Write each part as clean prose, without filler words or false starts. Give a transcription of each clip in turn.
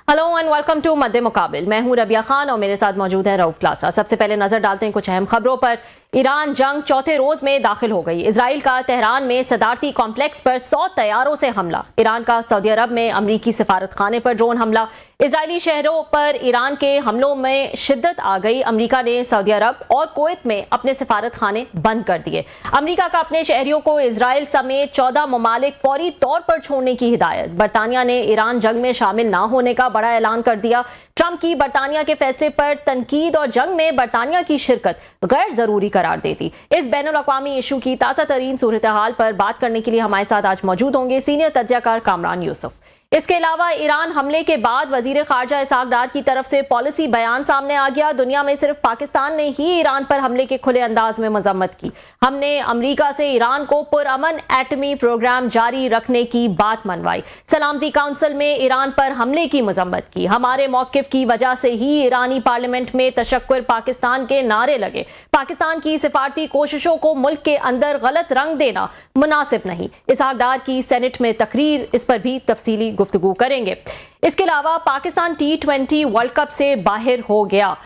Hello and welcome to मध्य मुकाबिल। मैं हूं रबिया खान और मेरे साथ मौजूद है रऊफ क्लासा। सबसे पहले नजर डालते हैं कुछ अहम खबरों पर। ईरान जंग चौथे रोज में दाखिल हो गई। इजराइल का तेहरान में सदारती कॉम्प्लेक्स पर 100 तैयारों से हमला। ईरान का सऊदी अरब में अमरीकी सिफारत खाने पर ड्रोन हमला। इजरायली शहरों पर ईरान के हमलों में शिद्दत आ गई। अमरीका ने सऊदी अरब और कुवैत में अपने सिफारत खाने बंद कर दिए। अमरीका का अपने शहरियों को इजराइल समेत 14 ममालिक फौरी तौर पर छोड़ने की हिदायत। बरतानिया ने ईरान जंग में शामिल न होने का बड़ा ऐलान कर दिया। ट्रंप की बरतानिया के फैसले पर तनकीद और जंग में बरतानिया की शिरकत गैर जरूरी करार देती। इस बैनुल अक़वामी इशू की ताज़ा तरीन सूरत हाल पर बात करने के लिए हमारे साथ आज मौजूद होंगे सीनियर तज्ज़ियाकार कामरान यूसुफ। इसके अलावा ईरान हमले के बाद वजीर खारजा इसहाक डार की तरफ से पॉलिसी बयान सामने आ गया। दुनिया में सिर्फ पाकिस्तान ने ही ईरान पर हमले के खुले अंदाज में मजम्मत की। हमने अमरीका से ईरान को पुरअमन एटमी प्रोग्राम जारी रखने की बात मनवाई। सलामती काउंसिल में ईरान पर हमले की मजम्मत की। हमारे मौकिफ की वजह से ही ईरानी पार्लियामेंट में तशक्कुर पाकिस्तान के नारे लगे। पाकिस्तान की सिफारती कोशिशों को मुल्क के अंदर गलत रंग देना मुनासिब नहीं। इसहाक डार की सेनेट में तकरीर, इस पर भी तफसीली गुफ्तगू करेंगे। इसके अलावा पाकिस्तान T20 वर्ल्ड कप से बाहर हो गया।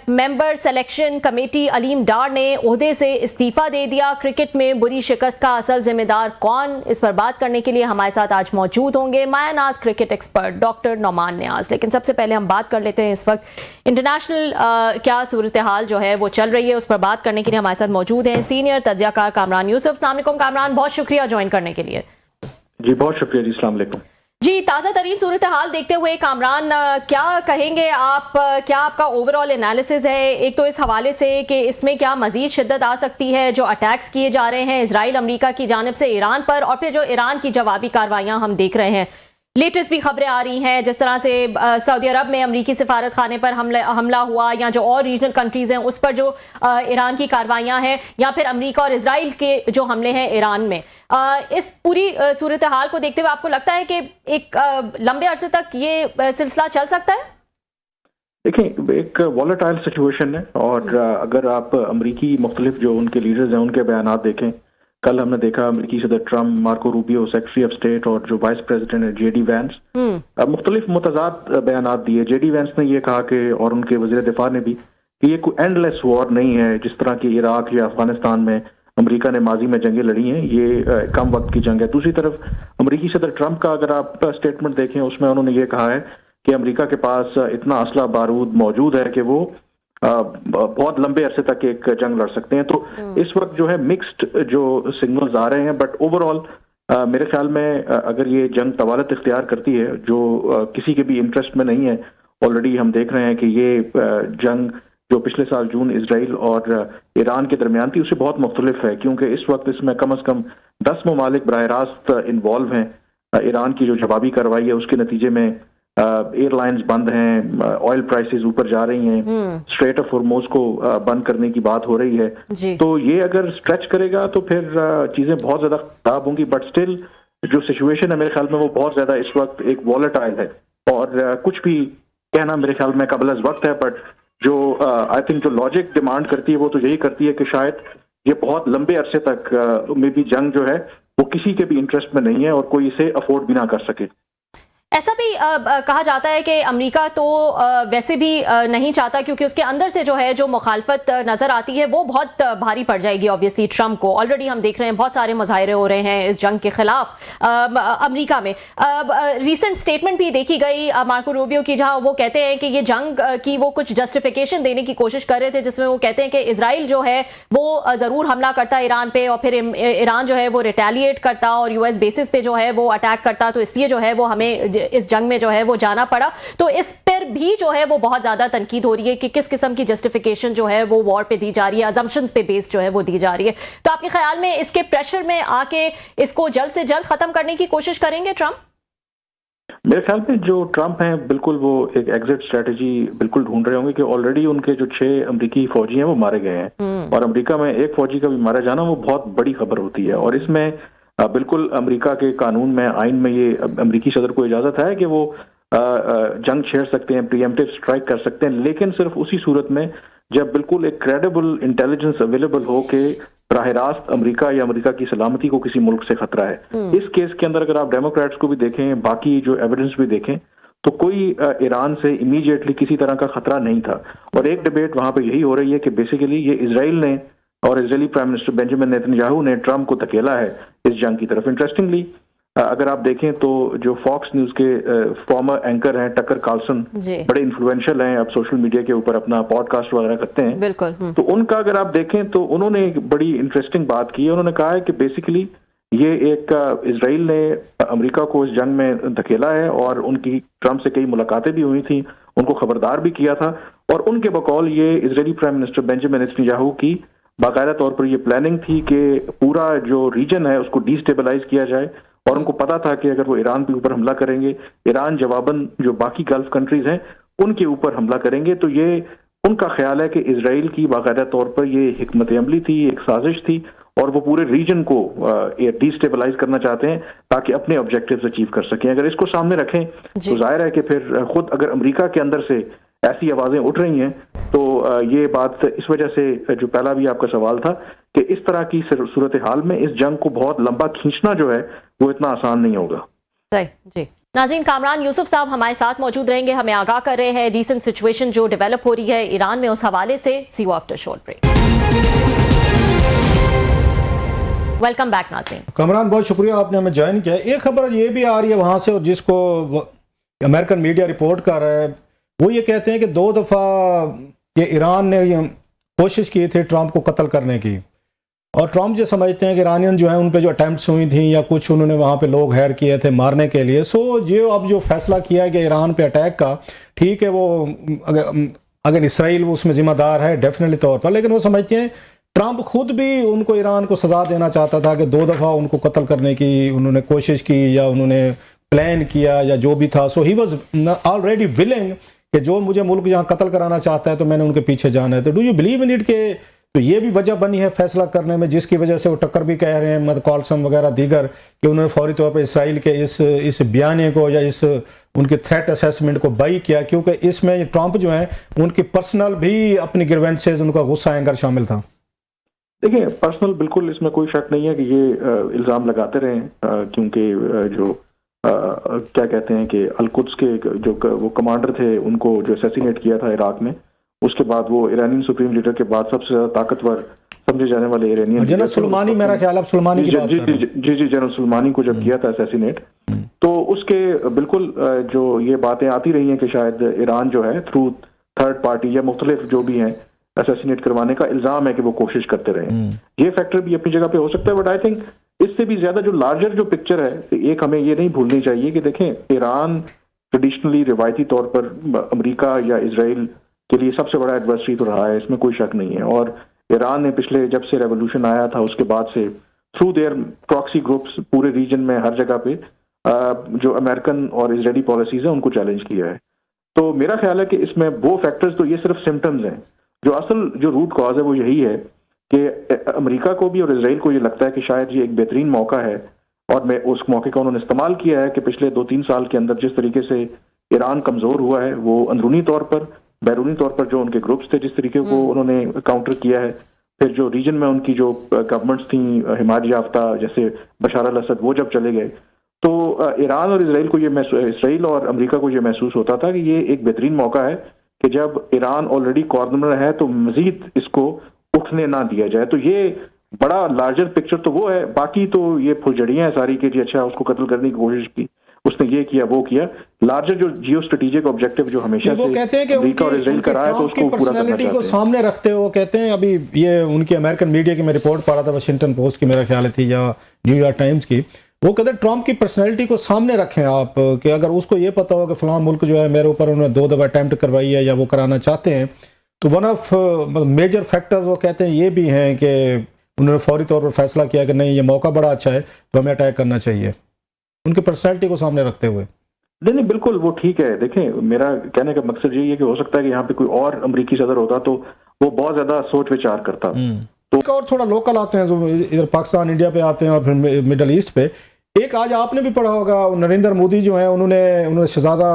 मेंबर सिलेक्शन कमेटी अलीम डार ने ओहदे से इस्तीफा दे दिया। क्रिकेट में बुरी शिकस्त का असल जिम्मेदार कौन, इस पर बात करने के लिए हमारे साथ आज मौजूद होंगे माया नाज क्रिकेट एक्सपर्ट डॉक्टर नौमान नियाज। लेकिन सबसे पहले हम बात कर लेते हैं इस वक्त इंटरनेशनल क्या सूरत हाल जो है वो चल रही है, उस पर बात करने के लिए हमारे साथ मौजूद हैं सीनियर तज्ज़ियाकार कामरान यूसुफ। अस्सलाम वालेकुम कामरान, बहुत शुक्रिया ज्वाइन करने के लिए। जी बहुत शुक्रिया जी, अस्सलाम वालेकुम। जी, ताज़ा तरीन सूरत हाल देखते हुए कामरान क्या कहेंगे आप, क्या आपका ओवरऑल एनालिसिस है? एक तो इस हवाले से कि इसमें क्या मजीद शिद्दत आ सकती है जो अटैक्स किए जा रहे हैं इजराइल अमरीका की जानिब से ईरान पर, और फिर जो ईरान की जवाबी कार्रवाइयां हम देख रहे हैं। लेटेस्ट भी खबरें आ रही हैं जिस तरह से सऊदी अरब में अमरीकी सिफारत खाने पर हमला हुआ, या जो और रीजनल कंट्रीज हैं उस पर जो ईरान की कार्रवाइयां हैं, या फिर अमरीका और इजराइल के जो हमले हैं ईरान में। इस पूरी सूरत हाल को देखते हुए आपको लगता है कि एक लंबे अरसे तक ये सिलसिला चल सकता है? देखिए, एक वॉलेटाइल सिचुएशन है और अगर आप अमरीकी मुख्तलिफ जो उनके लीडर्स हैं उनके बयान देखें, कल हमने देखा अमरीकी सदर Trump, Marco Rubio secretary of state, और जो वाइस प्रेसिडेंट है JD वैंस, मुख्तलिफ मुतजाद बयान दिए। JD वैंस ने ये कहा कि, और उनके वज़ीर दिफा ने भी, कि ये कोई एंडलेस वॉर नहीं है जिस तरह की इराक या अफगानिस्तान में अमरीका ने माजी में जंगें लड़ी हैं। ये कम वक्त की जंग है। दूसरी तरफ अमरीकी सदर ट्रंप का अगर आप स्टेटमेंट देखें, उसमें उन्होंने ये कहा है कि अमरीका के पास इतना असला बारूद मौजूद है कि वो बहुत लंबे अरसे तक एक जंग लड़ सकते हैं। तो इस वक्त जो है मिक्स्ड जो सिग्नल्स आ रहे हैं, बट ओवरऑल मेरे ख्याल में अगर ये जंग तवालत इख्तियार करती है जो किसी के भी इंटरेस्ट में नहीं है। ऑलरेडी हम देख रहे हैं कि ये जंग जो पिछले साल जून इजराइल और ईरान के दरमियान थी उससे बहुत मुख्तलिफ है, क्योंकि इस वक्त इसमें कम अज कम 10 ममालिक बराह रास्त इन्वॉल्व हैं। ईरान की जो जवाबी कार्रवाई है उसके नतीजे में एयरलाइंस बंद हैं, ऑयल प्राइसेस ऊपर जा रही हैं, स्ट्रेट ऑफ हॉर्मुज़ को बंद करने की बात हो रही है। तो ये अगर स्ट्रेच करेगा तो फिर चीजें बहुत ज्यादा खराब होंगी। बट स्टिल जो सिचुएशन है मेरे ख्याल में वो बहुत ज्यादा इस वक्त एक वॉलेटाइल है, और कुछ भी कहना मेरे ख्याल में कबल अज़ वक्त है। बट जो आई थिंक जो लॉजिक डिमांड करती है वो तो यही करती है कि शायद ये बहुत लंबे अरसे तक में भी जंग जो है वो किसी के भी इंटरेस्ट में नहीं है और कोई इसे अफोर्ड भी ना कर सके। ऐसा भी कहा जाता है कि अमेरिका तो वैसे भी नहीं चाहता, क्योंकि उसके अंदर से जो है जो मुखालफत नजर आती है वो बहुत भारी पड़ जाएगी ऑब्वियसली ट्रंप को। ऑलरेडी हम देख रहे हैं बहुत सारे मुजाहरे हो रहे हैं इस जंग के खिलाफ अमेरिका में। रीसेंट स्टेटमेंट भी देखी गई मार्को रूबियो की, जहां वो कहते हैं कि ये जंग की वो कुछ जस्टिफिकेशन देने की कोशिश कर रहे थे, जिसमें वो कहते हैं कि इजराइल जो है वो जरूर हमला करता ईरान पे और फिर ईरान जो है वो रिटेलिएट करता और US बेसिस पे जो है वो अटैक करता, तो इसलिए जो है वो हमें इस जंग में जो है वो जाना पड़ा। तो इस पर भी जो है वो बहुत ज्यादा तनकीद हो रही है कि किस किस्म की जस्टिफिकेशन जो है वो वॉर पे दी जा रही है, अजम्पशंस पे बेस्ड जो है वो दी जा रही है। तो आपके ख्याल में इसके प्रेशर में आके इसको जल्द से जल्द खत्म करने की कोशिश करेंगे ट्रंप? मेरे ख्याल में जो ट्रंप हैं बिल्कुल वो एक एग्जिट स्ट्रेटजी बिल्कुल ढूंढ रहे होंगे कि ऑलरेडी उनके जो 6 अमरीकी फौजी हैं वो मारे गए हैं, और अमरीका में एक फौजी का भी मारा जाना वो बहुत बड़ी खबर होती है। और इसमें बिल्कुल अमेरिका के कानून में, आइन में ये अमेरिकी सदर को इजाजत है कि वो जंग छेड़ सकते हैं, प्रीएम्प्टिव स्ट्राइक कर सकते हैं, लेकिन सिर्फ उसी सूरत में जब बिल्कुल एक क्रेडिबल इंटेलिजेंस अवेलेबल हो के बराह रास्त अमेरिका या अमेरिका की सलामती को किसी मुल्क से खतरा है। इस केस के अंदर अगर आप डेमोक्रेट्स को भी देखें, बाकी जो एविडेंस भी देखें, तो कोई ईरान से इमीडिएटली किसी तरह का खतरा नहीं था। और एक डिबेट वहां पे यही हो रही है कि बेसिकली ये इजराइल ने और Israeli prime minister Benjamin Netanyahu ने ट्रंप को धकेला है इस जंग की तरफ। इंटरेस्टिंगली अगर आप देखें तो जो फॉक्स न्यूज के फॉर्मर एंकर हैं टकर कार्लसन, बड़े इन्फ्लुएंशियल हैं, अब सोशल मीडिया के ऊपर अपना पॉडकास्ट वगैरह करते हैं। बिल्कुल। तो उनका अगर आप देखें तो उन्होंने एक बड़ी इंटरेस्टिंग बात की है। उन्होंने कहा है कि बेसिकली ये एक इजराइल ने अमेरिका को इस जंग में धकेला है और उनकी ट्रंप से कई मुलाकातें भी हुई थी, उनको खबरदार भी किया था। और उनके बकौल ये Israeli prime minister Benjamin Netanyahu की बाकायदा तौर पर ये प्लानिंग थी कि पूरा जो रीजन है उसको डिस्टेबलाइज किया जाए। और उनको पता था कि अगर वो ईरान के ऊपर हमला करेंगे, ईरान जवाबन जो बाकी गल्फ कंट्रीज हैं उनके ऊपर हमला करेंगे। तो ये उनका ख्याल है कि इजराइल की बाकायदा तौर पर ये हिकमत अमली थी, एक साजिश थी और वो पूरे रीजन को डिस्टेबलाइज करना चाहते हैं ताकि अपने ऑब्जेक्टिव्स अचीव कर सकें। अगर इसको सामने रखें तो जाहिर है कि फिर खुद अगर अमेरिका के अंदर से ऐसी आवाजें उठ रही हैं तो ये बात इस वजह से, जो पहला भी आपका सवाल था कि इस तरह की सूरत हाल में इस जंग को बहुत लंबा खींचना जो है वो इतना आसान नहीं होगा। सही जी। नाज़रीन, कामरान यूसुफ साहब हमारे साथ मौजूद रहेंगे, हमें आगाह कर रहे हैं रीसेंट सिचुएशन जो डेवलप हो रही है ईरान में, उस हवाले से। See you after short break. Welcome back नाज़रीन। कामरान, बहुत शुक्रिया आपने हमें ज्वाइन किया। एक खबर ये भी आ रही है वहाँ से और जिसको अमेरिकन मीडिया रिपोर्ट कर रहा है, वो ये कहते हैं कि 2 दफ़ा ये ईरान ने कोशिश की थी ट्रंप को कत्ल करने की, और ट्रंप जो समझते हैं कि ईरानियन जो है उन पे जो अटैम्प्ट्स हुई थी या कुछ उन्होंने वहाँ पे लोग हायर किए थे मारने के लिए। सो जो अब जो फैसला किया गया ईरान पे अटैक का, ठीक है वो अगर इसराइल वो उसमें जिम्मेदार है डेफिनेटली तौर पर, लेकिन वो समझते हैं ट्रंप खुद भी उनको ईरान को सजा देना चाहता था कि 2 दफ़ा उनको कत्ल करने की उन्होंने कोशिश की या उन्होंने प्लान किया या जो भी था। सो ही वॉज ऑलरेडी विलिंग कि जो मुझे मुल्क यहाँ कत्ल कराना चाहता है तो मैंने उनके पीछे जाना है। तो do you believe in it के तो ये भी वजह बनी है फैसला करने में, जिसकी वजह से वो टक्कर भी कह रहे हैं मतलब कॉल्सन वगैरह दीगर कि उन्होंने फौरी तौर पर इसराइल के इस बयाने को या इस उनके थ्रेट असेसमेंट को बाई किया, क्योंकि इसमें ट्रंप जो है उनकी पर्सनल भी अपनी ग्रीवेंसेस, उनका गुस्सा एंगर शामिल था। देखिए, पर्सनल बिल्कुल इसमें कोई शक नहीं है कि ये इल्ज़ाम लगाते रहे, क्योंकि जो क्या कहते हैं कि अल-कुद्स के जो वो कमांडर थे उनको जो असैसिनेट किया था इराक में, उसके बाद वो ईरानी सुप्रीम लीडर के बाद सबसे ज्यादा ताकतवर समझे जाने वाले ईरानियन जनरल सुलेमानी, मेरा ख्याल अब सुलेमानी की बात कर रहे हैं। जी जनरल सुलेमानी को जब किया था असैसिनेट, तो उसके बिल्कुल जो ये बातें आती रही हैं कि शायद ईरान जो है थ्रू थर्ड पार्टी या मुख्तलिफ जो भी हैं असैसिनेट करवाने का इल्जाम है कि वो कोशिश करते रहे। ये फैक्टर भी अपनी जगह पे हो सकता है, बट आई थिंक इससे भी ज्यादा जो लार्जर जो पिक्चर है, एक हमें ये नहीं भूलनी चाहिए कि देखें ईरान ट्रेडिशनली रिवायती तौर पर अमेरिका या इजराइल के लिए सबसे बड़ा एडवर्सरी तो रहा है, इसमें कोई शक नहीं है। और ईरान ने पिछले जब से रेवोल्यूशन आया था उसके बाद से थ्रू देयर प्रॉक्सी ग्रुप्स पूरे रीजन में हर जगह पे जो अमेरिकन और इजरायली पॉलिसीज है उनको चैलेंज किया है। तो मेरा ख्याल है कि इसमें वो फैक्टर्स, तो ये सिर्फ सिम्टम्स हैं, जो असल जो रूट कॉज है वो यही है कि अमेरिका को भी और इजराइल को ये लगता है कि शायद ये एक बेहतरीन मौका है, और मैं उस मौके का उन्होंने इस्तेमाल किया है कि पिछले 2-3 साल के अंदर जिस तरीके से ईरान कमजोर हुआ है, वो अंदरूनी तौर पर बैरूनी तौर पर जो उनके ग्रुप्स थे जिस तरीके को उन्होंने काउंटर किया है, फिर जो रीजन में उनकी जो गवर्नमेंट्स थी हिमायत याफ्ता जैसे बशार अल असद, वो जब चले गए, तो ईरान और इजराइल को ये इसराइल और अमेरिका को ये महसूस होता था कि ये एक बेहतरीन मौका है कि जब ईरान ऑलरेडी कॉर्नर है तो मजीद इसको उठने ना दिया जाए। तो ये बड़ा लार्जर पिक्चर तो वो है, बाकी तो ये फुलझड़ियां हैं सारी कि जी अच्छा उसको कत्ल करने की कोशिश की, उसने ये किया वो किया। लार्जर जो जियो स्ट्रेटेजिक ऑब्जेक्टिव जो हमेशा वो कहते हैं कि अमेरिका और इजराइल का रहा है, तो उसको पूरा करना चाहते हैं। को सामने रखते हुए कहते हैं, अभी ये उनकी अमेरिकन मीडिया की मैं रिपोर्ट पढ़ा था, वाशिंगटन पोस्ट की मेरा ख्याल थी या न्यूयॉर्क टाइम्स की, वो कहते हैं ट्रंप की पर्सनैलिटी को सामने रखें आप, कि अगर उसको ये पता हो कि फलां मुल्क जो है मेरे ऊपर उन्होंने 2 दफ़ा अटैम्प्ट करवाई है या वो कराना चाहते हैं, तो वन ऑफ मेजर फैक्टर्स वो कहते हैं ये भी हैं कि उन्होंने फौरी तौर पर फैसला किया कि नहीं ये मौका बड़ा अच्छा है तो हमें अटैक करना चाहिए, उनकी पर्सनैलिटी को सामने रखते हुए। नहीं बिल्कुल वो ठीक है। देखें, मेरा कहने का मकसद यही है कि हो सकता है कि यहाँ पे कोई और अमेरिकी सदर होता तो वो बहुत ज्यादा सोच विचार करता। तो और थोड़ा लोकल आते हैं, जो इधर पाकिस्तान इंडिया पे आते हैं और फिर मिडल ईस्ट पे। एक आज आपने भी पढ़ा होगा, नरेंद्र मोदी जो है उन्होंने शहजादा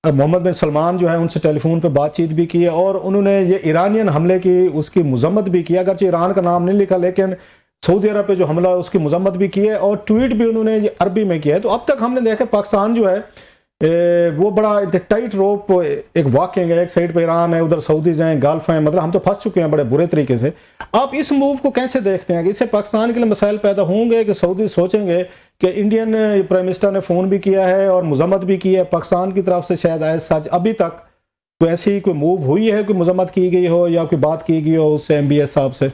मोहम्मद बिन सलमान जो है उनसे टेलीफोन पे बातचीत भी की है, और उन्होंने ये ईरानियन हमले की उसकी मजम्मत भी किया, अगरचे ईरान का नाम नहीं लिखा लेकिन सऊदी अरब पे जो हमला है उसकी मजम्मत भी की है, और ट्वीट भी उन्होंने अरबी में किया है। तो अब तक हमने देखा पाकिस्तान जो है वो बड़ा टाइट रोप एक वॉकिंग है, एक साइड पे ईरान है, उधर सऊदीज हैं, गल्फ हैं, मतलब हम तो फंस चुके हैं बड़े बुरे तरीके से। आप इस मूव को कैसे देखते हैं कि इससे पाकिस्तान के लिए मसाइल पैदा होंगे कि सऊदी सोचेंगे कि इंडियन प्राइम मिनिस्टर ने फ़ोन भी किया है और मजम्मत भी की है पाकिस्तान की तरफ से, शायद आज सच अभी तक कोई ऐसी कोई मूव हुई है, कोई मजम्मत की गई हो या कोई बात की गई हो उससे MBS साहब से?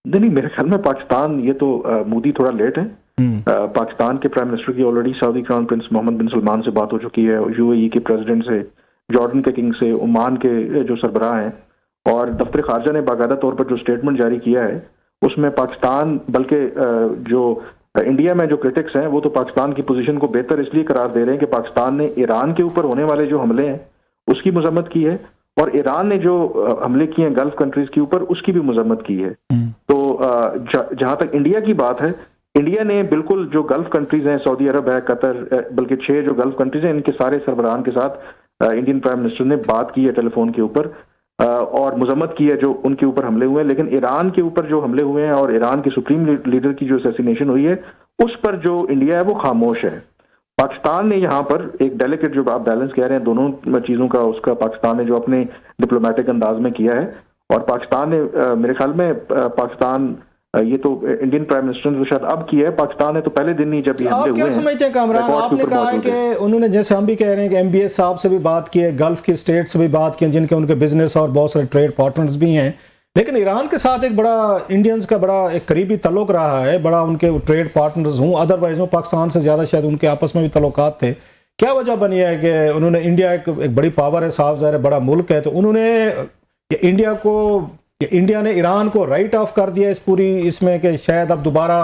नहीं, मेरे ख्याल में पाकिस्तान, ये तो मोदी थोड़ा लेट है। पाकिस्तान के प्राइम मिनिस्टर की already Saudi crown prince Mohammed bin Salman से बात हो चुकी है, UAE के प्रेसिडेंट से, जॉर्डन के किंग से, ओमान के जो सरबराह हैं, और दफ्तर खारजा ने बाकायदा तौर पर जो स्टेटमेंट जारी किया है उसमें पाकिस्तान, बल्कि जो इंडिया में जो क्रिटिक्स हैं वो तो पाकिस्तान की पोजीशन को बेहतर इसलिए करार दे रहे हैं कि पाकिस्तान ने ईरान के ऊपर होने वाले जो हमले हैं उसकी मजम्मत की है, और ईरान ने जो हमले किए हैं गल्फ कंट्रीज के ऊपर उसकी भी मजम्मत की है। तो जहां तक इंडिया की बात है, इंडिया ने बिल्कुल जो गल्फ कंट्रीज हैं, सऊदी अरब है, कतर, बल्कि 6 जो गल्फ कंट्रीज हैं, इनके सारे सरबराहान के साथ इंडियन प्राइम मिनिस्टर ने बात की है टेलीफोन के ऊपर, और मजम्मत की है जो उनके ऊपर हमले हुए हैं। लेकिन ईरान के ऊपर जो हमले हुए हैं और ईरान के सुप्रीम लीडर की जो असैसिनेशन हुई है उस पर जो इंडिया है वो खामोश है। पाकिस्तान ने यहाँ पर एक डेलिकेट, जो आप बैलेंस कह रहे हैं दोनों चीजों का, उसका पाकिस्तान ने जो अपने डिप्लोमेटिक अंदाज में किया है, और पाकिस्तान ने मेरे ख्याल में पाकिस्तान, ये तो इंडियन प्राइम मिनिस्टर ने तो शायद अब किया है, पाकिस्तान ने तो पहले दिन ही जब ये हमले हुए हैं। क्या समझते हैं कामरान, आपने कहा है कि उन्होंने, जैसे हम भी कह रहे हैं कि MBS साहब से भी बात की है, गल्फ की स्टेट से भी बात की है जिनके उनके बिजनेस और बहुत सारे ट्रेड पार्टनर्स भी हैं, लेकिन ईरान के साथ एक बड़ा इंडियंस का बड़ा एक करीबी तल्लुक रहा है, बड़ा उनके ट्रेड पार्टनर्स हूँ, अदरवाइज हूँ पाकिस्तान से ज़्यादा शायद उनके आपस में भी तल्लुकात थे। क्या वजह बनी है कि उन्होंने, इंडिया एक बड़ी पावर है, साफ ज़ाहिर है बड़ा मुल्क है, तो उन्होंने इंडिया ने ईरान को राइट ऑफ कर दिया इस पूरी इसमें कि शायद अब दोबारा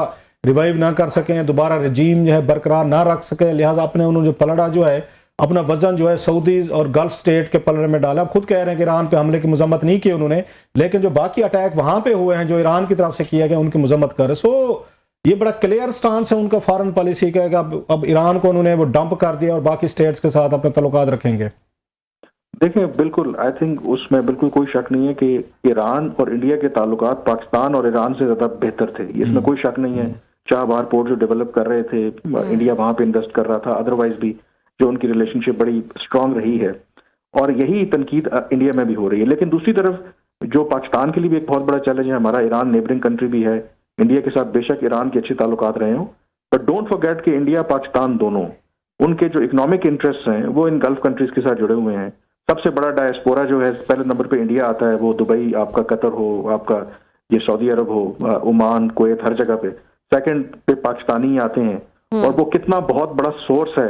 रिवाइव ना कर सकें, दोबारा रजीम जो है बरकरार ना रख सके, लिहाजा उन्होंने जो पलड़ा जो है, अपना वजन जो है सऊदीज और गल्फ स्टेट के पलड़े में डाला। खुद कह रहे हैं कि ईरान पे हमले की मजम्मत नहीं की उन्होंने, लेकिन जो बाकी अटैक वहां पे हुए हैं जो ईरान की तरफ से किया गया उनकी मजम्मत कर रहे। सो ये बड़ा क्लियर स्टांस है उनका फॉरेन पॉलिसी का कि अब ईरान को उन्होंने वो डंप कर दिया और बाकी स्टेट्स के साथ अपने तल्लुकात रखेंगे। देखिए, बिल्कुल, आई थिंक उसमें बिल्कुल कोई शक नहीं है कि ईरान और इंडिया के ताल्लुकात पाकिस्तान और ईरान से ज्यादा बेहतर थे, इसमें कोई शक नहीं है। चाबहार पोर्ट जो डेवलप कर रहे थे, इंडिया वहां पे इन्वेस्ट कर रहा था, अदरवाइज भी जो उनकी रिलेशनशिप बड़ी स्ट्रांग रही है, और यही तनकीद इंडिया में भी हो रही है। लेकिन दूसरी तरफ जो पाकिस्तान के लिए भी एक बहुत बड़ा चैलेंज है, हमारा ईरान नेबरिंग कंट्री भी है, इंडिया के साथ बेशक ईरान के अच्छे ताल्लुकात रहे हों, बट डोंट फॉरगेट कि इंडिया पाकिस्तान दोनों, उनके जो इकोनॉमिक इंटरेस्ट हैं वो इन गल्फ कंट्रीज के साथ जुड़े हुए हैं। सबसे बड़ा डायस्पोरा जो है, पहले नंबर पे इंडिया आता है, वो दुबई, आपका कतर हो, आपका ये सऊदी अरब हो, ओमान, कुवैत, हर जगह पे सेकंड पे पाकिस्तानी आते हैं, और वो कितना बहुत बड़ा सोर्स है।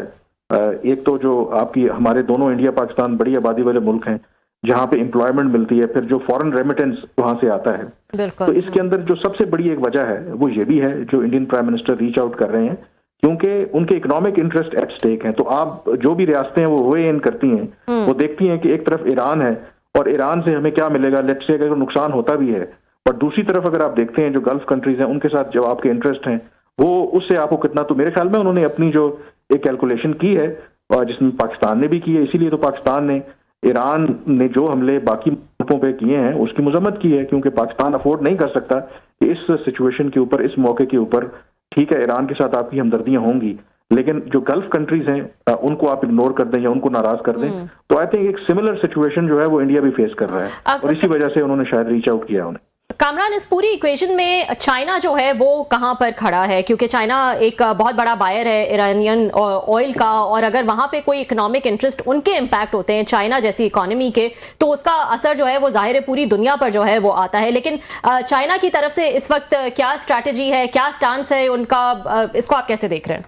एक तो जो आपकी, हमारे दोनों इंडिया पाकिस्तान बड़ी आबादी वाले मुल्क हैं जहां पे एम्प्लॉयमेंट मिलती है, फिर जो फॉरेन रेमिटेंस वहां से आता है। तो इसके अंदर जो सबसे बड़ी एक वजह है वो ये भी है जो Indian prime minister reach out कर रहे हैं, क्योंकि उनके इकोनॉमिक इंटरेस्ट एट स्टेक हैं। तो आप जो भी रियासतें हैं वो वे इन करती हैं, वो देखती हैं कि एक तरफ ईरान है और ईरान से हमें क्या मिलेगा, लेट्स से अगर नुकसान होता भी है, पर दूसरी तरफ अगर आप देखते हैं जो गल्फ कंट्रीज हैं उनके साथ जो आपके इंटरेस्ट हैं वो उससे आपको कितना, तो मेरे ख्याल में उन्होंने अपनी जो एक कैलकुलेशन की है और जिसमें पाकिस्तान ने भी की है, इसीलिए तो पाकिस्तान ने ईरान ने जो हमले बाकी मुल्कों पे किए हैं उसकी मजम्मत की है, क्योंकि पाकिस्तान अफोर्ड नहीं कर सकता कि इस सिचुएशन के ऊपर, इस मौके के ऊपर, ठीक है ईरान के साथ आपकी हमदर्दियां होंगी, लेकिन जो गल्फ कंट्रीज हैं उनको आप इग्नोर कर दें या उनको नाराज कर दें, तो आई थिंक एक सिमिलर सिचुएशन जो है वो इंडिया भी फेस कर रहा है, और इसी वजह से उन्होंने शायद रीच आउट किया उन्हें। कामरान, इस पूरी इक्वेशन में चाइना जो है वो कहां पर खड़ा है? क्योंकि चाइना एक बहुत बड़ा बायर है ईरानियन ऑयल का, और अगर वहां पे कोई इकोनॉमिक इंटरेस्ट उनके इम्पैक्ट होते हैं चाइना जैसी इकोनॉमी के, तो उसका असर जो है वो जाहिर है पूरी दुनिया पर जो है वो आता है। लेकिन चाइना की तरफ से इस वक्त क्या स्ट्रैटेजी है, क्या स्टांस है उनका, इसको आप कैसे देख रहे हैं?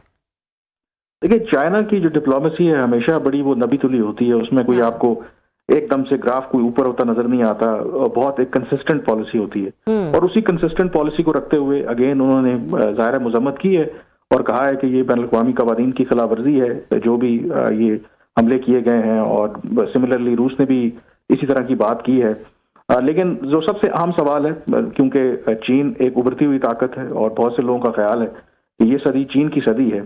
देखिए, चाइना की जो डिप्लोमेसी है हमेशा बड़ी वो नबी तुली होती है, उसमें कोई आपको एकदम से ग्राफ कोई ऊपर होता नजर नहीं आता, बहुत एक कंसिस्टेंट पॉलिसी होती है, और उसी कंसिस्टेंट पॉलिसी को रखते हुए अगेन उन्होंने ज़ाहिर मजम्मत की है और कहा है कि ये बैनुल अक़वामी कवानीन की खिलाफ वर्जी है जो भी ये हमले किए गए हैं, और सिमिलरली रूस ने भी इसी तरह की बात की है। लेकिन जो सबसे अहम सवाल है, क्योंकि चीन एक उभरती हुई ताकत है और बहुत से लोगों का ख्याल है कि ये सदी चीन की सदी है,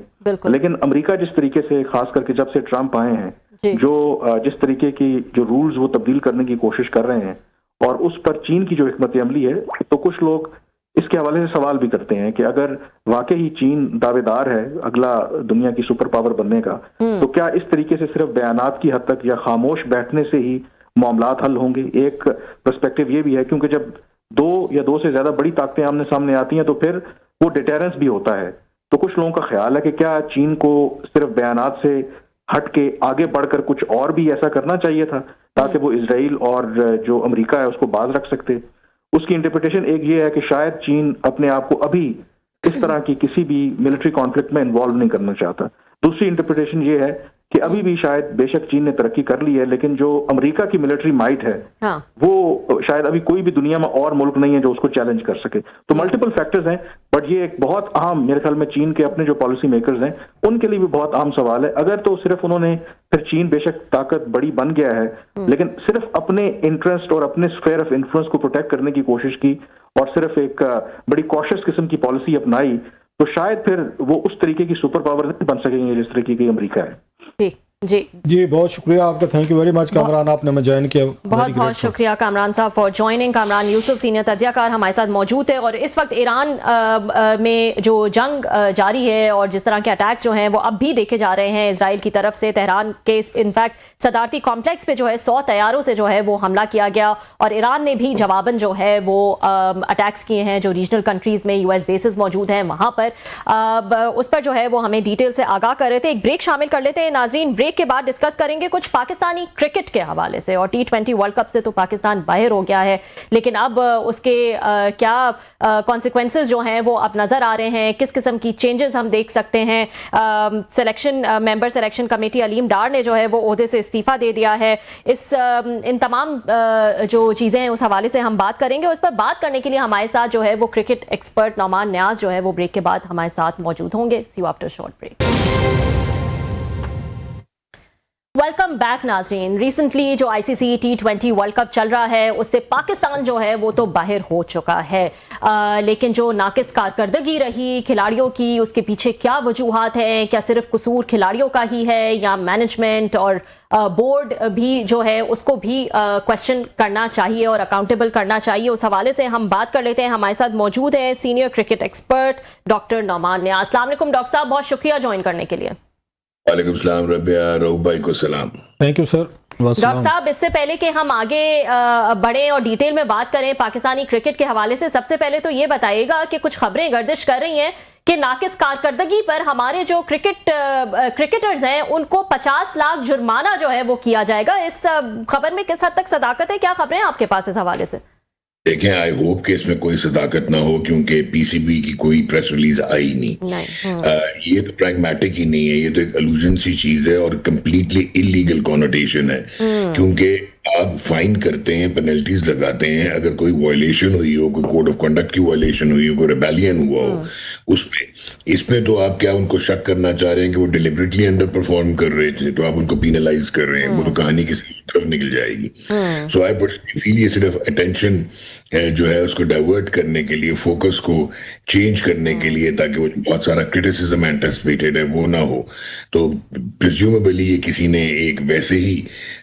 लेकिन अमेरिका जिस तरीके से, खास करके जब से ट्रंप आए हैं, जो जिस तरीके की जो रूल्स वो तब्दील करने की कोशिश कर रहे हैं, और उस पर चीन की जो हिकमत अमली है, तो कुछ लोग इसके हवाले से सवाल भी करते हैं कि अगर वाकई ही चीन दावेदार है अगला दुनिया की सुपर पावर बनने का, तो क्या इस तरीके से सिर्फ बयानात की हद तक या खामोश बैठने से ही मामलात हल होंगे? एक पर्सपेक्टिव ये भी है, क्योंकि जब दो या दो से ज्यादा बड़ी ताकतें आमने सामने आती हैं तो फिर वो डिटेरेंस भी होता है। तो कुछ लोगों का ख्याल है कि क्या चीन को सिर्फ बयानात से हट के आगे बढ़कर कुछ और भी ऐसा करना चाहिए था ताकि वो इजराइल और जो अमेरिका है उसको बाज रख सकते। उसकी इंटरप्रिटेशन एक ये है कि शायद चीन अपने आप को अभी इस तरह की किसी भी मिलिट्री कॉन्फ्लिक्ट में इन्वॉल्व नहीं करना चाहता। दूसरी इंटरप्रिटेशन ये है कि अभी भी शायद बेशक चीन ने तरक्की कर ली है, लेकिन जो अमेरिका की मिलिट्री माइट है वो शायद अभी कोई भी दुनिया में और मुल्क नहीं है जो उसको चैलेंज कर सके। तो मल्टीपल फैक्टर्स हैं, बट ये एक बहुत अहम, मेरे ख्याल में चीन के अपने जो पॉलिसी मेकर्स हैं उनके लिए भी बहुत अहम सवाल है। अगर तो सिर्फ उन्होंने, फिर चीन बेशक ताकत बड़ी बन गया है, लेकिन सिर्फ अपने इंटरेस्ट और अपने स्फेयर ऑफ इन्फ्लुएंस को प्रोटेक्ट करने की कोशिश की और सिर्फ एक बड़ी कॉशियस किस्म की पॉलिसी अपनाई, तो शायद फिर वो उस तरीके की सुपर पावर नहीं बन सकेंगे जिस तरीके की अमेरिका है। जी बहुत शुक्रिया आपका, thank you very much Kamran, आपने हमें ज्वाइन किया। बहुत बहुत शुक्रिया कामरान साहब for joining. Kamran Yousuf senior तज्जियाकार हमारे साथ मौजूद है। और इस वक्त ईरान में जो जंग जारी है और जिस तरह के अटैक्स जो हैं वो अब भी देखे जा रहे हैं इसराइल की तरफ से। तेहरान के इनफैक्ट सदारती कॉम्प्लेक्स पे जो है 100 तैयारों से जो है वो हमला किया गया और ईरान ने भी जवाबन जो है वो अटैक्स किए हैं। जो रीजनल कंट्रीज में यूएस बेसिस मौजूद हैं वहां पर उस पर जो है वो हमें डिटेल से आगाह कर रहे थे। एक ब्रेक शामिल कर लेते हैं नाजरीन, ब्रेक के बाद डिस्कस करेंगे कुछ पाकिस्तानी क्रिकेट के हवाले से। और T20 वर्ल्ड कप से तो पाकिस्तान बाहर हो गया है, लेकिन अब उसके क्या कॉन्सिक्वेंसेस जो हैं वो अब नजर आ रहे हैं, किस किस्म की चेंजेस हम देख सकते हैं। मेंबर सिलेक्शन कमेटी अलीम डार ने जो है वो ओहदे से इस्तीफा दे दिया है। इन तमाम जो चीजें हैं उस हवाले से हम बात करेंगे। उस पर बात करने के लिए हमारे साथ जो है वो क्रिकेट एक्सपर्ट नौमान न्याज जो है वो ब्रेक के बाद हमारे साथ मौजूद होंगे। See you after short break. Welcome back नाजरीन। रिसेंटली जो ICC T20 वर्ल्ड कप चल रहा है उससे पाकिस्तान जो है वो तो बाहर हो चुका है, लेकिन जो नाकिस कारकर्दगी रही खिलाड़ियों की उसके पीछे क्या वजूहात हैं? क्या सिर्फ कसूर खिलाड़ियों का ही है या मैनेजमेंट और बोर्ड भी जो है उसको भी क्वेश्चन करना चाहिए और अकाउंटेबल करना चाहिए? उस हवाले से हम बात कर लेते हैं। हमारे साथ मौजूद है senior cricket expert doctor Nauman Niaz. अस्सलाम वालेकुम डॉक्टर साहब, बहुत शुक्रिया ज्वाइन करने के लिए। वालेकुम सलाम रबिया, रऊफ भाई को सलाम। Thank you sir. डॉक्टर साहब, इससे पहले कि हम आगे बढ़े और डिटेल में बात करें पाकिस्तानी क्रिकेट के हवाले से, सबसे पहले तो ये बताइएगा कि कुछ खबरें गर्दिश कर रही हैं कि नाकिस कारकर्दगी पर हमारे जो क्रिकेटर्स हैं उनको 50 लाख जुर्माना जो है वो किया जाएगा। इस खबर में किस हद तक सदाकत है? क्या खबरें आपके पास इस हवाले से? देखें, आई होप कि इसमें कोई सदाकत ना हो, क्योंकि पीसीबी की कोई प्रेस रिलीज आई नहीं। ये तो प्रैग्मेटिक ही नहीं है, ये तो एक अलूजन सी चीज है और कंप्लीटली इलीगल कॉनोटेशन है। क्योंकि आप फाइन करते हैं, पेनल्टीज लगाते हैं, अगर कोई वायलेशन हुई हो, कोई कोड ऑफ कंडक्ट की वायलेशन हुई हो, कोई रेबेलियन हुआ हो उसपे, इसमें तो आप क्या उनको शक करना चाह रहे हैं कि वो डिलिबरेटली अंडर परफॉर्म कर रहे थे, तो आप उनको पीनलाइज कर रहे हैं। वो तो कहानी किसी तरफ निकल जाएगी। सो आई फील ये सिर्फ अटेंशन जो है उसको डाइवर्ट करने के लिए, फोकस को चेंज करने के लिए, ताकि वो बहुत सारा क्रिटिसिज्म एंटिसिपेटेड है वो ना हो। तो प्रिज्यूमेबली ये किसी ने एक वैसे ही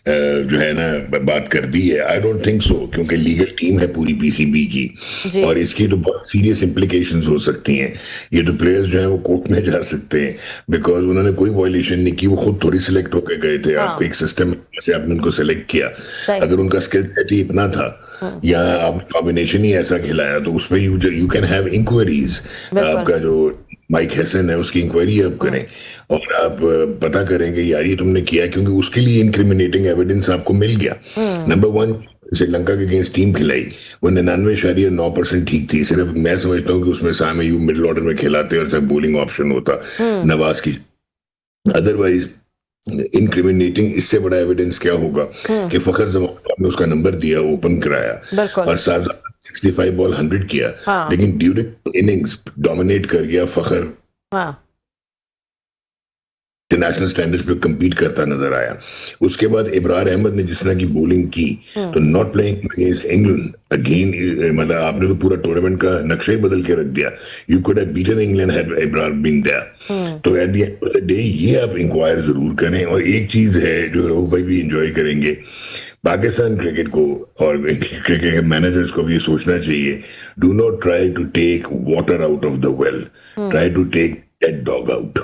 जो है ना बात कर दी है। आई डोंट थिंक सो, क्योंकि लीगल टीम है पूरी पीसीबी की और इसकी तो बहुत सीरियस इंप्लीकेशंस हो सकती हैं। ये तो प्लेयर्स जो है वो कोर्ट में जा सकते हैं बिकॉज उन्होंने कोई वायलेशन नहीं की, वो खुद थोड़ी सिलेक्ट होकर गए थे। आपको एक सिस्टम से आपने उनको सिलेक्ट किया, अगर उनका स्किल सेट ही इतना था या आपने कॉम्बिनेशन ही ऐसा खिलाया तो उसमें यू कैन हैव इंक्वायरीज। आपका जो माइक हैसन है उसकी इंक्वायरी आप करें और आप पता करेंगे यार ये तुमने किया, क्योंकि उसके लिए इंक्रिमिनेटिंग एविडेंस आपको मिल गया। नंबर 1, श्रीलंका के अगेंस्ट टीम खिलाई, वो 99.9% ठीक थी। सिर्फ मैं समझता हूँ कि उसमें साम अयूब मिडिल ऑर्डर में खिलाते और सिर्फ बोलिंग ऑप्शन होता नवाज की। अदरवाइज इंक्रिमिनेटिंग इससे बड़ा एविडेंस क्या होगा कि फखर जमान ने उसका नंबर दिया, ओपन कराया और 65 बॉल 100 किया, लेकिन ड्यूरिंग इनिंग्स डोमिनेट कर गया फखर। इंटरनेशनल स्टैंडर्ड्स पे compete करता नजर आया। उसके बाद इब्रार अहमद ने जिस तरह की बॉलिंग की, तो not playing against England again, मतलब आपने तो पूरा टूर्नामेंट का नक्शा ही बदल के रख दिया। You could have beaten England had Ibrar been there. तो at the end of the day ये आप इंक्वायर जरूर करें। और एक चीज है जो रऊफ भाई भी एंजॉय करेंगे, पाकिस्तान क्रिकेट को और क्रिकेट के मैनेजर्स को भी सोचना चाहिए, do not try to take water out of the well, try to take dead dog out.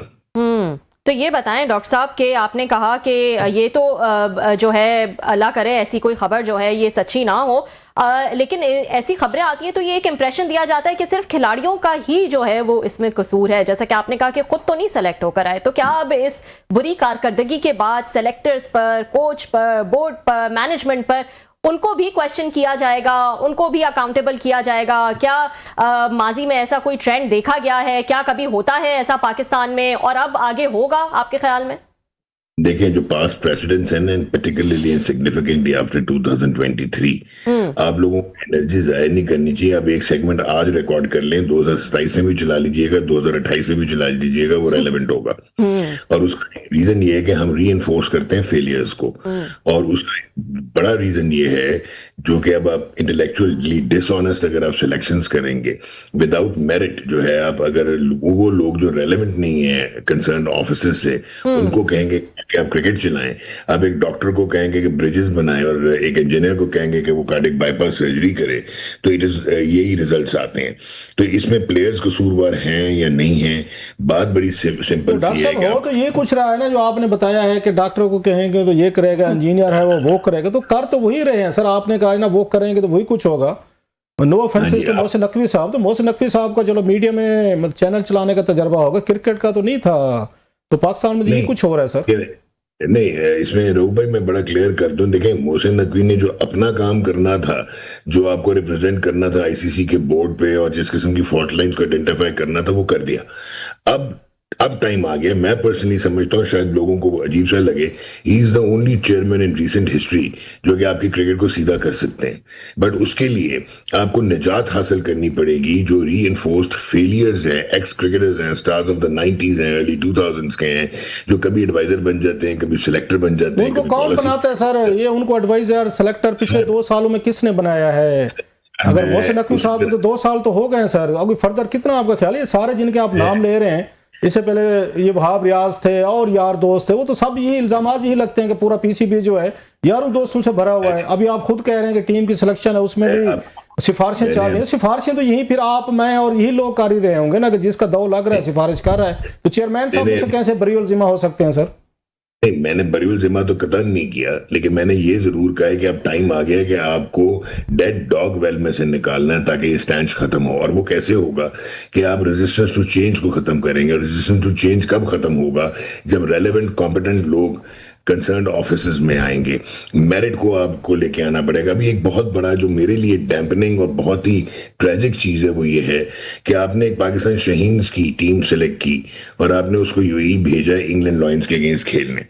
तो ये बताएं डॉक्टर साहब कि आपने कहा कि ये तो जो है अल्लाह करे ऐसी कोई खबर जो है ये सच्ची ना हो, लेकिन ऐसी खबरें आती हैं तो ये एक इंप्रेशन दिया जाता है कि सिर्फ खिलाड़ियों का ही जो है वो इसमें कसूर है, जैसा कि आपने कहा कि खुद तो नहीं सेलेक्ट होकर आए। तो क्या अब इस बुरी कारकर्दगी के बाद सेलेक्टर्स पर, कोच पर, बोर्ड पर, मैनेजमेंट पर उनको भी क्वेश्चन किया जाएगा, उनको भी अकाउंटेबल किया जाएगा? क्या माजी में ऐसा कोई ट्रेंड देखा गया है? क्या कभी होता है ऐसा पाकिस्तान में और अब आगे होगा आपके ख्याल में? देखें, जो पास्ट प्रेसिडेंट्स हैं, पर्टिकुलरली एंड सिग्निफिकेंटली आफ्टर 2023, आप लोगों को एनर्जी जाया नहीं करनी चाहिए। आप एक सेगमेंट आज रिकॉर्ड कर लें, 2027 में भी चला लीजिएगा, 2028 में भी चला लीजिएगा, वो रेलेवेंट होगा। और उसका रीजन ये है कि हम री एनफोर्स करते हैं फेलियर्स को, और उसका बड़ा रीजन ये है जो कि अब आप इंटेलेक्चुअली डिसऑनेस्ट अगर आप सिलेक्शंस करेंगे विदाउट मेरिट, जो है आप अगर वो लोग जो रेलेवेंट नहीं है कंसर्न ऑफिसर से, उनको कहेंगे कि आप क्रिकेट चलाएं, आप एक डॉक्टर को कहेंगे कि ब्रिजेस बनाएं, और एक इंजीनियर को कहेंगे कि वो कार्डियक बाईपास सर्जरी करे, तो इट इज यही रिजल्ट्स आते हैं। तो इसमें प्लेयर्स कसूरवार हैं या नहीं हैं, बात बड़ी सिंपल सी है कि तो ये कुछ रहा है ना जो आपने बताया है कि डॉक्टरों को कहेंगे तो ये करेगा, इंजीनियर है वो करेगा, तो कर तो वही रहे हैं सर। आपने कहा ना वो करेंगे तो वही कुछ होगा। नो ऑफेंसेस तो मोहसिन नकवी साहब, तो मोहसिन नकवी साहब का चलो मीडिया में चैनल चलाने का तजर्बा होगा, क्रिकेट का तो नहीं था। तो पाकिस्तान में यही कुछ हो रहा है सर। नहीं, इसमें रूप भाई मैं बड़ा क्लियर कर दूं, देखें, मोहसिन नकवी ने जो अपना काम करना था, जो आपको रिप्रेजेंट करना था आईसीसी के बोर्ड पे, और जिस किस्म की फॉल्ट लाइंस को आइडेंटिफाई करना था, वो कर दिया। अब टाइम आ गया। मैं पर्सनली समझता हूँ, शायद लोगों को अजीब सा लगे, he is the only chairman in recent history जो कि आपकी क्रिकेट को सीधा कर सकते हैं। बट उसके लिए आपको निजात हासिल करनी पड़ेगी जो री एनफोर्स्ड फेलियर्स हैं, एक्स क्रिकेटर्स हैं, स्टार्स ऑफ द 90s हैं, अर्ली 2000s के हैं, जो कभी एडवाइजर बन जाते हैं, कभी सिलेक्टर बन जाते हैं। उनको कौन बनाता है सर? ये उनको एडवाइजर सिलेक्टर पिछले 2 सालों में किसने बनाया है? अगर मोहसिन नकवी साहब तो 2 साल तो हो गए सर, अभी फर्दर कितना आपका ख्याल है? सारे जिनके आप नाम ले रहे हैं, इससे पहले ये वहाब रियाज थे और यार दोस्त थे, वो तो सब यही इल्जामात यही लगते हैं कि पूरा पीसीबी जो है यारों दोस्तों से भरा हुआ है। अभी आप खुद कह रहे हैं कि टीम की सिलेक्शन है, उसमें भी सिफारिशें चल रही हैं। सिफारिशें तो यहीं फिर आप, मैं और यही लोग कर ही रहे होंगे ना, कि जिसका दौ लग रहा है सिफारिश कर रहा है, तो चेयरमैन साहब से कैसे बरीउल जिम्मा हो सकते हैं सर? नहीं, मैंने बरीउल जिम्मा तो कतई नहीं किया, लेकिन मैंने ये जरूर कहा है कि अब टाइम आ गया है कि आपको डेड डॉग वेल में से निकालना है ताकि ये स्टैंच खत्म हो। और वो कैसे होगा कि आप रेजिस्टेंस टू चेंज को खत्म करेंगे। और रेजिस्टेंस टू चेंज कब खत्म होगा? जब रेलेवेंट कॉम्पिटेंट लोग कंसर्न्ड ऑफिसर्स में आएंगे। मेरिट को आपको लेके आना पड़ेगा। अभी एक बहुत बड़ा जो मेरे लिए डैम्पनिंग और बहुत ही ट्रेजिक चीज है वो ये है कि आपने एक पाकिस्तान शाहीन्स की टीम सेलेक्ट की और आपने उसको यूएई भेजा है इंग्लैंड लॉयंस के अगेंस्ट खेलने,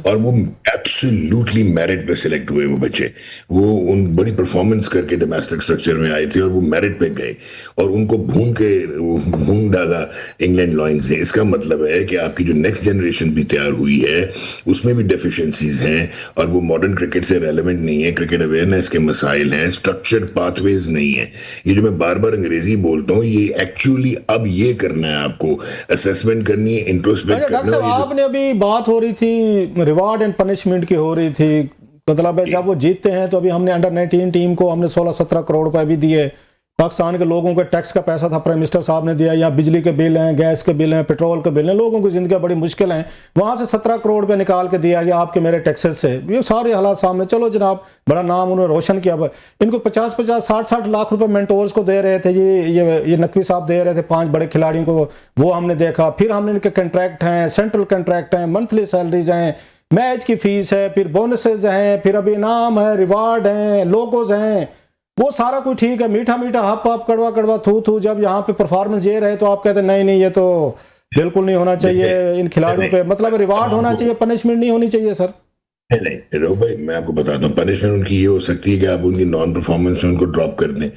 और वो एब्सोल्युटली मेरिट पे सिलेक्ट हुए। वो बच्चे वो उन बड़ी परफॉर्मेंस करके डोमेस्टिक स्ट्रक्चर में आए थे और वो मेरिट पे गए और उनको भून डाला इंग्लैंड लॉयंस ने। इसका मतलब है कि आपकी जो नेक्स्ट जनरेशन भी तैयार हुई है उसमें भी डेफिशिएंसीज हैं और वो मॉडर्न क्रिकेट से रेलेवेंट नहीं है। क्रिकेट अवेयरनेस के मसाइल हैं, स्ट्रक्चर्ड पाथवेज नहीं है। ये जो मैं बार बार अंग्रेजी बोलता हूँ, ये एक्चुअली अब ये करना है, आपको असेसमेंट करनी है, इंट्रोस्पेक्ट करना है। आपने अभी बात हो रही थी रिवार्ड एंड पनिशमेंट की हो रही थी, मतलब है जब वो जीतते हैं तो अभी हमने अंडर 19 टीम को हमने 16-17 करोड़ रुपए भी दिए। पाकिस्तान के लोगों के टैक्स का पैसा था, प्राइम मिनिस्टर साहब ने दिया। यहाँ बिजली के बिल हैं, गैस के बिल हैं, पेट्रोल के बिल हैं, लोगों की जिंदगी बड़ी मुश्किल हैं, वहां से 17 करोड़ रुपए निकाल के दिया गया आपके मेरे टैक्सेस से। ये सारे हालात सामने, चलो जनाब बड़ा नाम उन्होंने रोशन किया। इनको 50-50, 60-60 लाख रुपए मेंटोर्स को दे रहे थे, ये नकवी साहब दे रहे थे 5 बड़े खिलाड़ियों को, वो हमने देखा। फिर हमने इनके कंट्रैक्ट हैं, सेंट्रल कंट्रैक्ट हैं, मंथली सैलरीज हैं, मैच की फीस है, फिर बोनसेज हैं, फिर अभी इनाम है, रिवार्ड हैं, लोगोज हैं, वो सारा कुछ ठीक है। मीठा मीठा हप हप कड़वा कड़वा थू थू, जब यहाँ पे परफॉर्मेंस ये रहे तो आप कहते नहीं नहीं ये तो बिल्कुल नहीं होना चाहिए इन खिलाड़ियों पे, मतलब रिवार्ड होना चाहिए, पनिशमेंट नहीं होनी चाहिए सर। नहीं रोह भाई, मैं आपको बताता हूँ, पनिशमेंट उनकी ये हो सकती है कि आप उनकी नॉन परफॉर्मेंस में उनको ड्रॉप कर दें,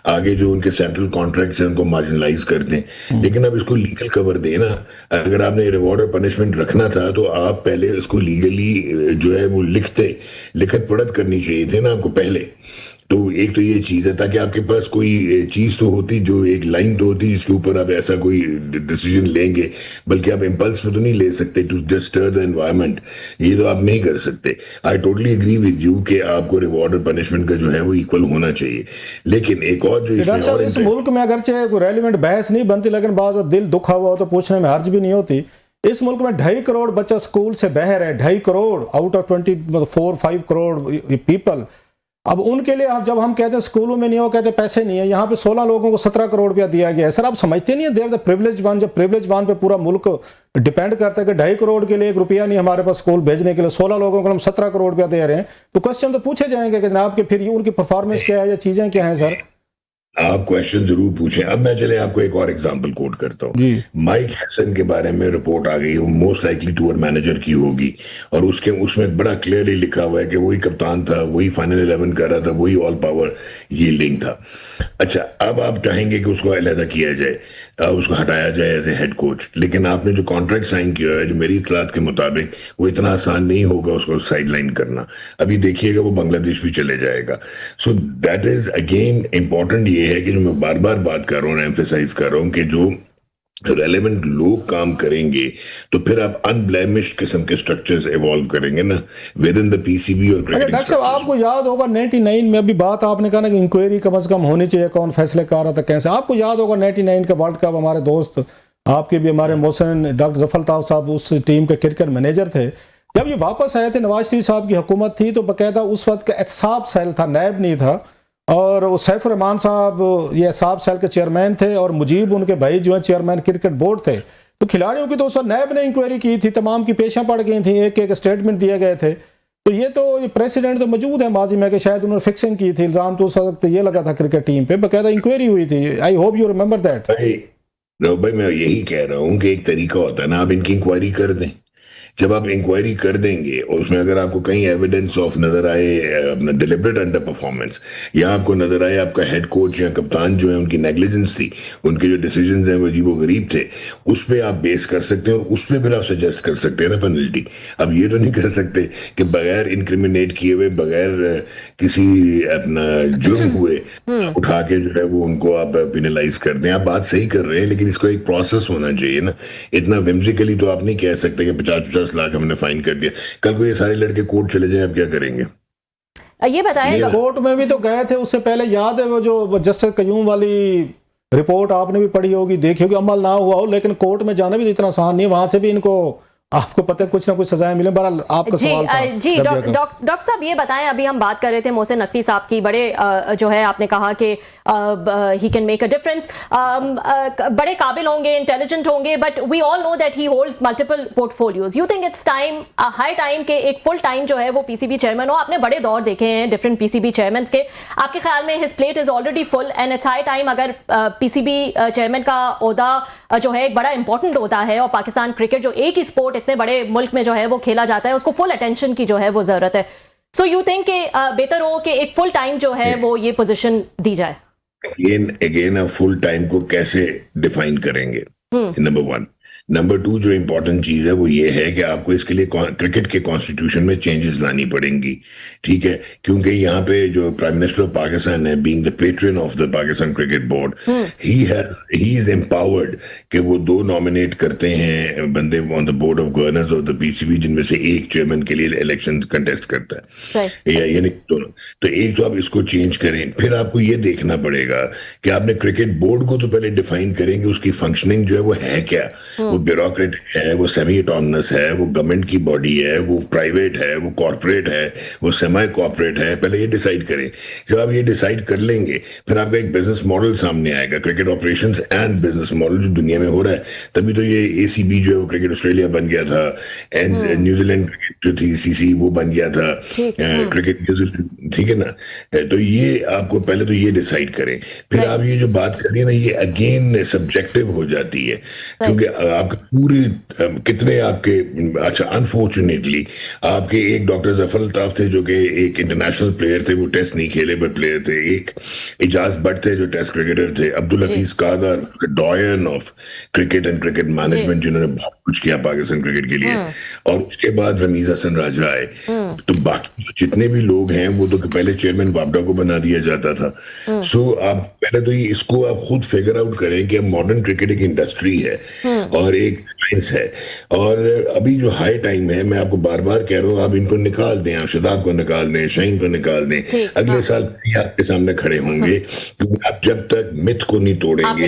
आगे जो उनके सेंट्रल कॉन्ट्रैक्ट्स हैं उनको मार्जिनलाइज कर दें, लेकिन अब इसको लीगल कवर दें ना। अगर आपने रिवॉर्ड और पनिशमेंट रखना था तो आप पहले उसको लीगली जो है वो लिखत पढ़त करनी चाहिए थी ना आपको पहले। तो एक तो ये चीज है, ताकि आपके पास कोई चीज तो होती, जो एक लाइन तो होती जिसके ऊपर आप ऐसा कोई डिसीजन लेंगे, बल्कि आप इम्पल्स पे तो नहीं ले सकते to just stir the environment, ये तो आप नहीं कर सकते। I totally agree with you कि आपको रिवॉर्ड और पनिशमेंट का जो है वो इक्वल होना चाहिए, लेकिन एक और जो इसमें और इस मुल्क में अगरचे कोई रेलिवेंट बहस नहीं बनती, लेकिन बाज़ दिल दुखा हुआ हो तो पूछने में हर्ज भी नहीं होती। इस मुल्क में 2.5 करोड़ बच्चा स्कूल से बाहर है, 2.5 crore out of 24-5 crore people. अब उनके लिए आप जब हम कहते हैं स्कूलों में नहीं हो, कहते पैसे नहीं है। यहाँ पे 16 लोगों को 17 करोड़ रुपया दिया गया है। सर आप समझते नहीं है, देर द प्रिविलेज वन, जब प्रिविलेज वन पे पूरा मुल्क डिपेंड करता है कि 2.5 करोड़ के लिए 1 रुपया नहीं हमारे पास स्कूल भेजने के लिए, 16 लोगों को हम 17 करोड़ रुपया दे रहे हैं, तो क्वेश्चन तो पूछे जाएंगे कि जनाब के फिर ये उनकी परफॉर्मेंस क्या है या चीजें क्या हैं। सर आप क्वेश्चन जरूर पूछें। अब मैं चले आपको एक और एग्जांपल कोट करता हूँ। माइक हैसन के बारे में रिपोर्ट आ गई, वो मोस्ट लाइकली टूर मैनेजर की होगी, और उसमें बड़ा क्लियरली लिखा हुआ है कि वही कप्तान था, वही फाइनल 11 कर रहा था, वही ऑल पावर यील्डिंग था। अच्छा, अब आप चाहेंगे कि उसको अलहदा किया जाए, उसको हटाया जाए एज ए हेड कोच, लेकिन आपने जो कॉन्ट्रैक्ट साइन किया है, जो मेरी इतलात के मुताबिक, वो इतना आसान नहीं होगा उसको साइडलाइन करना। अभी देखिएगा वो बांग्लादेश भी चले जाएगा। So that is again important. ये है कि जो मैं बार बार बात कर रहा हूँ, एम्फेसाइज कर रहा हूँ कि जो रेलेवेंट लोग काम करेंगे तो फिर आप अनब्लेमिश्ड किस्म के स्ट्रक्चर्स इवॉल्व करेंगे ना विद इन द पीसीबी और क्रिकेट। डॉक्टर साहब आपको याद होगा 99 में अभी बात आपने कहा ना कि इंक्वायरी कम से कम होनी चाहिए, कौन फैसले कर रहा था कैसे। आपको याद होगा 99 का वर्ल्ड कप, हमारे दोस्त आपके भी, हमारे मोहसिन डॉक्टर जफर ताब साहब उस टीम के क्रिकेट मैनेजर थे। जब ये वापस आए थे, नवाज शरीफ साहब की हुकूमत थी, तो बाकायदा उस वक्त का एहतसाब सेल था, नैब नहीं था, और सैफ रहमान साहब ये एहतसाब सेल के चेयरमैन थे, और मुजीब उनके भाई जो है चेयरमैन क्रिकेट बोर्ड थे। तो खिलाड़ियों की तो उस वक्त नैब ने इंक्वायरी की थी, तमाम की पेशा पड़ गई थी, एक एक स्टेटमेंट दिए गए थे। तो ये प्रेसिडेंट तो मौजूद है माजी में कि शायद उन्होंने फिक्सिंग की थी, इल्जाम तो उस वक्त ये लगा था क्रिकेट टीम पे, बाकायदा इंक्वायरी हुई थी। I hope you remember that. भाई मैं यही कह रहा हूँ कि एक तरीका होता है ना, आप इनकी इंक्वायरी कर दें। जब आप इंक्वायरी कर देंगे और उसमें अगर आपको कहीं एविडेंस ऑफ नजर आए अपना डिलिबरेट अंडर परफॉर्मेंस, या आपको नजर आए आपका हेड कोच या कप्तान जो है उनकी नेग्लिजेंस थी, उनके जो डिसीजंस हैं वो अजीबो गरीब थे, उस पर आप बेस कर सकते हैं और उस पर फिर आप सजेस्ट कर सकते हैं ना पेनल्टी। अब ये तो नहीं कर सकते कि बगैर इंक्रिमिनेट किए हुए, बगैर किसी अपना जुर्म हुए उठा के जो है वो उनको आप पिनलाइज कर दें। आप बात सही कर रहे हैं, लेकिन इसको एक प्रोसेस होना चाहिए ना। इतना विम्सिकली तो आप नहीं कह सकते कि 50-50 लाख हमने फाइन कर दिया, कल को ये सारे लड़के कोर्ट चले जाएं, अब क्या करेंगे। ये बताएं, कोर्ट में भी तो गए थे उससे पहले, याद है वो जो जस्टिस कयूम वाली रिपोर्ट आपने भी पढ़ी होगी, देखी होगी, अमल ना हुआ हो, लेकिन कोर्ट में जाना भी तो इतना आसान नहीं है, वहां से भी इनको आपको पता है कुछ ना कुछ सजाएं मिले। बहरहाल आपका सवाल था। जी डॉक्टर साहब ये बताएं, अभी हम बात कर रहे थे मोहसिन नकवी साहब की, बड़े जो है आपने कहा कि he can make a difference, बड़े काबिल होंगे, इंटेलिजेंट होंगे, but we all know that he holds multiple portfolios. You think it's time, high time के एक फुल टाइम जो है वो पीसीबी चेयरमैन हो? आपने बड़े दौर देखे हैं डिफरेंट पीसीबी चेयरमैन के, आपके ख्याल में his plate is already full and it's high time अगर पीसीबी चेयरमैन का ओहदा जो है एक बड़ा इंपॉर्टेंट होता है, और पाकिस्तान क्रिकेट जो एक ही स्पोर्ट इतने बड़े मुल्क में जो है वो खेला जाता है, उसको फुल अटेंशन की जो है वो जरूरत है। सो यू थिंक कि बेहतर हो कि एक फुल टाइम जो है वो ये पोजीशन दी जाए? अगेन आप फुल टाइम को कैसे डिफाइन करेंगे, नंबर 1। नंबर 2 जो इंपॉर्टेंट चीज है वो ये है कि आपको इसके लिए क्रिकेट के कॉन्स्टिट्यूशन में चेंजेस लानी पड़ेंगी, ठीक है, क्योंकि यहाँ पे जो प्राइम मिनिस्टर ऑफ पाकिस्तान है, being the patron of the Pakistan cricket board, he is empowered कि वो 2 नॉमिनेट करते हैं बंदे on the board of governors of the PCB, जिनमें से एक चेयरमैन के लिए इलेक्शन कंटेस्ट करता है, यानी दोनों। तो एक तो आप इसको चेंज करें, फिर आपको ये देखना पड़ेगा कि आपने क्रिकेट बोर्ड को तो पहले डिफाइन करेंगे, उसकी फंक्शनिंग जो है वो है क्या, वो ब्यूरोक्रेट है, वो सेमी ऑटोनमस है, वो गवर्नमेंट की बॉडी है, वो प्राइवेट है, वो कॉर्पोरेट है, वो सेमी कॉर्पोरेट है, पहले ये डिसाइड करें। जब आप ये डिसाइड कर लेंगे, फिर आपका एक बिजनेस मॉडल सामने आएगा, cricket operations and business model जो दुनिया में हो रहा है। तभी तो ये एसीबी जो है वो क्रिकेट ऑस्ट्रेलिया बन गया था, एंड न्यूजीलैंड क्रिकेट जो थी सीसी वो बन गया था, क्रिकेट न्यूजीलैंड, ठीक है ना। तो ये आपको पहले तो ये डिसाइड करें, फिर आप ये जो बात करिए ना, ये अगेन सब्जेक्टिव हो जाती है, क्योंकि आपका पूरे कितने आपके, अच्छा अनफॉर्चुनेटली आपके एक डॉक्टर जफर अल्ताफ थे जो कि एक इंटरनेशनल प्लेयर थे, वो टेस्ट नहीं खेले बट प्लेयर थे। एक इजाज भट्ट थे जो टेस्ट क्रिकेटर थे। Abdul Hafeez Kardar, doyen of cricket and cricket management, जिन्होंने बहुत कुछ किया पाकिस्तान क्रिकेट के लिए। और उसके बाद रमीज हसन राजा आए। तो बाकी जितने भी लोग हैं वो तो पहले चेयरमैन वापडा को बना दिया जाता था। सो आप पहले तो इसको आप खुद फिगर आउट करें कि अब मॉडर्न क्रिकेट एक इंडस्ट्री है और एक साइंस है। और अभी जो हाई टाइम है, मैं आपको बार बार कह रहा हूँ, आप इनको निकाल दें, आप शदाब को निकाल दें, शाहीन को निकाल दें, अगले साल आपके सामने खड़े होंगे। क्योंकि आप जब तक मिथ को नहीं तोड़ेंगे,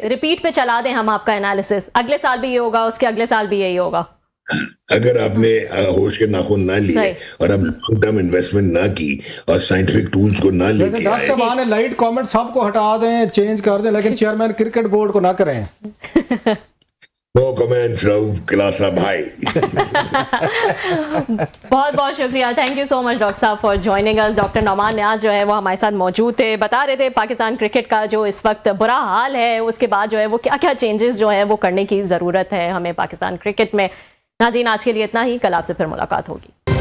रिपीट पे चला दें हम आपका एनालिसिस, अगले साल भी ये होगा, उसके अगले साल भी यही होगा। अगर आपने होश के नाखून ना लिए और अब लॉन्ग टर्म इन्वेस्टमेंट ना की और साइंटिफिक टूल्स को ना लेके डॉक्टर साहब आने लाइट कमेंट सबको हटा दें, चेंज कर दें, लेकिन चेयरमैन क्रिकेट बोर्ड को ना करें। नो कमेंट्स रऊफ क्लासा भाई। बहुत बहुत शुक्रिया, thank you so much doctor साहब for joining us. Doctor Nauman Niaz जो है वो हमारे साथ मौजूद थे, बता रहे थे पाकिस्तान क्रिकेट का जो इस वक्त बुरा हाल है, उसके बाद जो है वो क्या क्या चेंजेस जो है वो करने की ज़रूरत है हमें पाकिस्तान क्रिकेट में। नाज़रीन, आज के लिए इतना ही, कल आपसे फिर मुलाकात होगी।